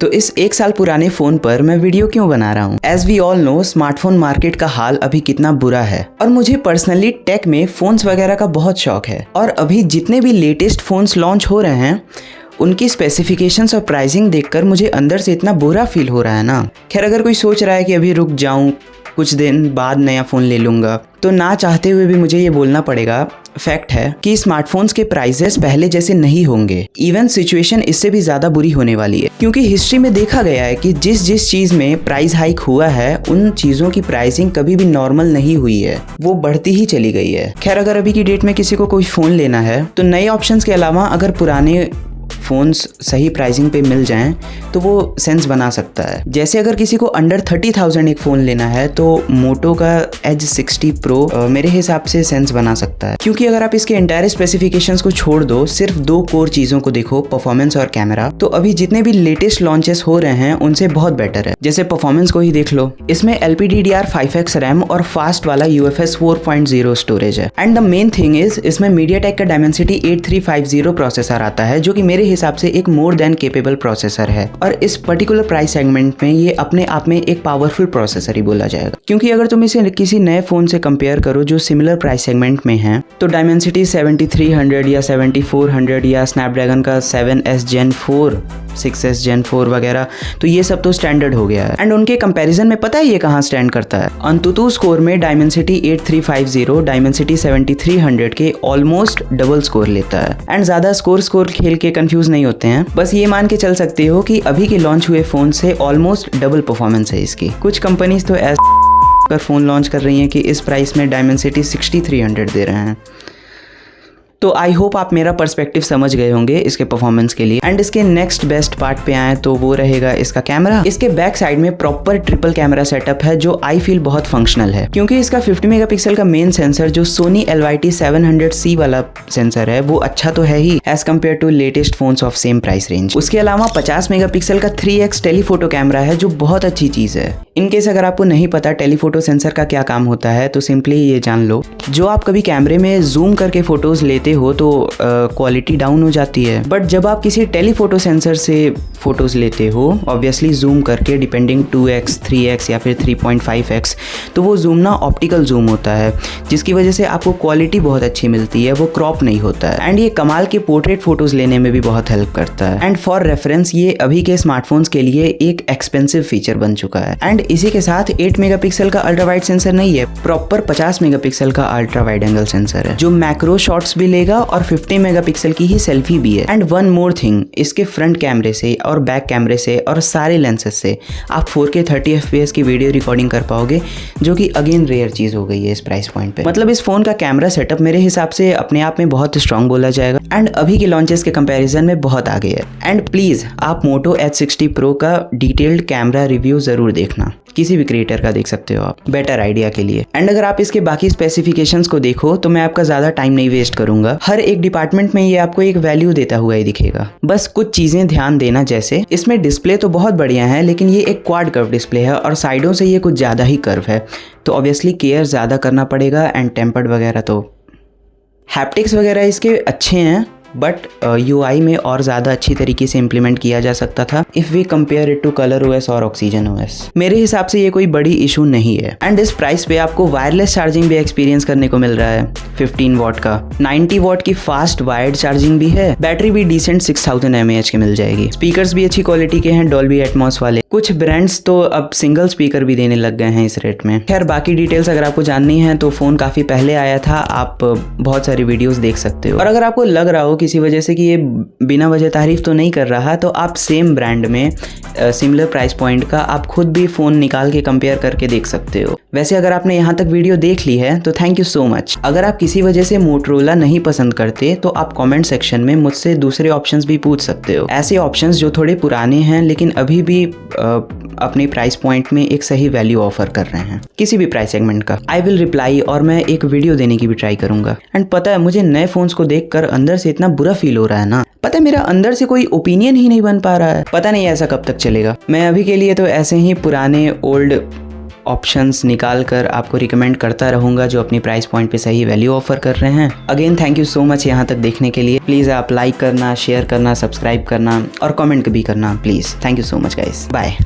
तो इस 1 साल पुराने फोन पर मैं वीडियो क्यों बना रहा हूँ? As we all know, smartphone market का हाल अभी कितना बुरा है और मुझे पर्सनली टेक में फोन्स वगैरह का बहुत शौक है। और अभी जितने भी लेटेस्ट फोन्स लॉन्च हो रहे हैं उनकी स्पेसिफिकेशंस और प्राइसिंग देखकर मुझे अंदर से इतना बुरा फील हो रहा है ना। खैर, अगर कोई सोच रहा है कि अभी रुक जाऊं, कुछ दिन बाद नया फ़ोन ले लूँगा, तो ना चाहते हुए भी मुझे ये बोलना पड़ेगा, फैक्ट है कि स्मार्टफोन्स के प्राइसेस पहले जैसे नहीं होंगे। इवन सिचुएशन इससे भी ज़्यादा बुरी होने वाली है, क्योंकि हिस्ट्री में देखा गया है कि जिस चीज़ में प्राइस हाइक हुआ है उन चीज़ों की प्राइसिंग कभी भी नॉर्मल नहीं हुई है, वो बढ़ती ही चली गई है। खैर, अगर अभी की डेट में किसी को कोई फ़ोन लेना है तो नए ऑप्शंस के अलावा अगर पुराने फ़ोन्स सही प्राइसिंग पे मिल जाएं तो वो सेंस बना सकता है। जैसे अगर किसी को अंडर 30,000 एक फ़ोन लेना है तो मोटो का एज 60 प्रो मेरे हिसाब से सेंस बना सकता है, क्योंकि अगर आप इसके एंटायर स्पेसिफिकेशंस को छोड़ दो, सिर्फ 2 कोर चीज़ों को देखो, परफॉर्मेंस और कैमरा, तो अभी जितने भी लेटेस्ट लॉन्चेस हो रहे हैं उनसे बहुत बेटर है। जैसे परफॉर्मेंस को ही देख लो, इसमें LPDDR5X रैम और फास्ट वाला UFS 4.0 स्टोरेज है। And the main thing is इसमें मीडियाटेक का डायमेंसिटी 8350 प्रोसेसर आता है, जो कि मेरे हिसाब से एक मोर देन केपेबल प्रोसेसर है। और इस पर्टिकुलर प्राइस सेगमेंट में ये अपने आप में एक पावरफुल प्रोसेसर ही बोला जाएगा, क्योंकि अगर तुम इसे किसी नए फोन से कंपेयर करो जो सिमिलर प्राइस सेगमेंट में है, तो डायमेंसिटी 7300 या 7400 या स्नैपड्रैगन का 7S Gen 4, 6S Gen 4 वगैरह, तो ये सब तो स्टैंडर्ड हो गया है। एंड उनके कंपैरिजन में पता है ये कहाँ स्टैंड करता है? अंतुतु स्कोर में डायमेंसिटी 8350 डायमेंसिटी 7300 के ऑलमोस्ट डबल स्कोर लेता है। एंड ज्यादा स्कोर खेल के कंफ्यूज नहीं होते हैं, बस ये मान के चल सकते हो कि अभी के लॉन्च हुए फोन से ऑलमोस्ट डबल परफॉर्मेंस है इसकी। कुछ कंपनीज तो ऐसा कर फोन लॉन्च कर रही हैं कि इस प्राइस में डायमेंसिटी 6300 दे रहे हैं। तो आई होप आप मेरा पर्सपेक्टिव समझ गए होंगे इसके परफॉर्मेंस के लिए। एंड इसके नेक्स्ट बेस्ट पार्ट पे आए तो वो रहेगा इसका कैमरा। इसके बैक साइड में प्रॉपर ट्रिपल कैमरा सेटअप है जो आई फील बहुत फंक्शनल है, क्योंकि इसका 50 मेगापिक्सल का मेन सेंसर जो सोनी LYT 700C वाला सेंसर है वो अच्छा तो है ही as compare to latest phones of same price range. उसके अलावा 50 मेगापिक्सल का 3x टेलीफोटो कैमरा है जो बहुत अच्छी चीज है। इनकेस अगर आपको नहीं पता टेलीफोटो सेंसर का क्या काम होता है तो सिंपली ये जान लो, जो आप कभी कैमरे में जूम करके फोटोज लेते हो तो क्वालिटी डाउन हो जाती है, बट जब आप किसी टेलीफोटो सेंसर से फोटोज लेते हो ऑब्वियसली जूम करके डिपेंडिंग 2x 3x या फिर 3.5x, तो वो जूम ना ऑप्टिकल जूम होता है, जिसकी वजह से आपको क्वालिटी बहुत अच्छी मिलती है, वो क्रॉप नहीं होता है। एंड ये कमाल के पोर्ट्रेट फोटोज लेने में भी बहुत हेल्प करता है। एंड फॉर रेफरेंस ये अभी के स्मार्टफोन्स के लिए एक एक्सपेंसिव फीचर बन चुका है। एंड इसी के साथ 8 मेगापिक्सल का अल्ट्रा वाइड सेंसर नहीं है, प्रॉपर 50 मेगापिक्सल का अल्ट्रा वाइड एंगल सेंसर है जो मैक्रो शॉट्स भी लेगा और 50 मेगापिक्सल की ही सेल्फी भी है। एंड वन मोर थिंग, इसके फ्रंट कैमरे से और बैक कैमरे से और सारे लेंसेज से आप 4K 30 FPS की वीडियो रिकॉर्डिंग कर पाओगे, जो कि अगेन रेयर चीज हो गई है इस प्राइस पॉइंट पे। मतलब इस फोन का कैमरा सेटअप मेरे हिसाब से अपने आप में बहुत स्ट्रांग बोला जाएगा एंड अभी के लॉन्चेस के कंपैरिजन में बहुत आगे है। एंड प्लीज आप मोटो H60 Pro का डिटेल्ड कैमरा रिव्यू जरूर देखना, किसी भी क्रिएटर का देख सकते हो आप बेटर आइडिया के लिए। एंड अगर आप इसके बाकी स्पेसिफिकेशंस को देखो तो मैं आपका ज्यादा टाइम नहीं वेस्ट करूंगा, हर एक डिपार्टमेंट में ये आपको एक वैल्यू देता हुआ ही दिखेगा। बस कुछ चीजें ध्यान देना, जैसे इसमें डिस्प्ले तो बहुत बढ़िया है लेकिन ये एक क्वाड कर्व डिस्प्ले है और साइडों से ये कुछ ज्यादा ही कर्व है, तो ऑब्वियसली केयर ज्यादा करना पड़ेगा। एंड टेम्पर्ड वगैरह, तो हैप्टिक्स वगैरह इसके अच्छे हैं बट UI में और ज़्यादा अच्छी तरीके से इम्प्लीमेंट किया जा सकता था if we compare it to Color OS और ऑक्सीजन OS। मेरे हिसाब से ये कोई बड़ी इशू नहीं है। एंड इस प्राइस पे आपको वायरलेस चार्जिंग भी एक्सपीरियंस करने को मिल रहा है 15 वॉट का, 90 वॉट की फास्ट वायर्ड चार्जिंग भी है, बैटरी भी डिसेंट 6000 mAh की मिल जाएगी, स्पीकर्स भी अच्छी क्वालिटी के हैं, डॉल्बी एटमॉस वाले। कुछ ब्रांड्स तो अब सिंगल स्पीकर भी देने लग गए हैं इस रेट में। खैर बाकी डिटेल्स अगर आपको जाननी है तो फ़ोन काफ़ी पहले आया था, आप बहुत सारी वीडियोस देख सकते हो। और अगर आपको लग रहा हो किसी वजह से कि ये बिना वजह तारीफ तो नहीं कर रहा, तो आप सेम ब्रांड में सिमिलर प्राइस पॉइंट का आप खुद भी फ़ोन निकाल के कंपेयर करके देख सकते हो। वैसे अगर आपने यहाँ तक वीडियो देख ली है तो थैंक यू सो मच। अगर आप किसी वजह से मोटरोला नहीं पसंद करते तो आप कमेंट सेक्शन में मुझसे दूसरे ऑप्शंस भी पूछ सकते हो, ऐसे ऑप्शंस जो थोड़े पुराने हैं लेकिन अभी भी अपने प्राइस पॉइंट में एक सही वैल्यू ऑफर कर रहे हैं किसी भी प्राइस सेगमेंट का। आई विल रिप्लाई और मैं एक वीडियो देने की भी ट्राई करूंगा। एंड पता है मुझे नए फोन्स को देखकर अंदर से इतना बुरा फील हो रहा है ना, पता है मेरा अंदर से कोई ओपिनियन ही नहीं बन पा रहा है। पता नहीं ऐसा कब तक चलेगा। मैं अभी के लिए तो ऐसे ही पुराने ओल्ड ऑप्शंस निकाल कर आपको रिकमेंड करता रहूँगा जो अपनी प्राइस पॉइंट पे सही वैल्यू ऑफर कर रहे हैं। Again thank you so much यहाँ तक देखने के लिए। प्लीज़ आप लाइक करना, शेयर करना, सब्सक्राइब करना और कमेंट भी करना please. Thank you so much guys, bye.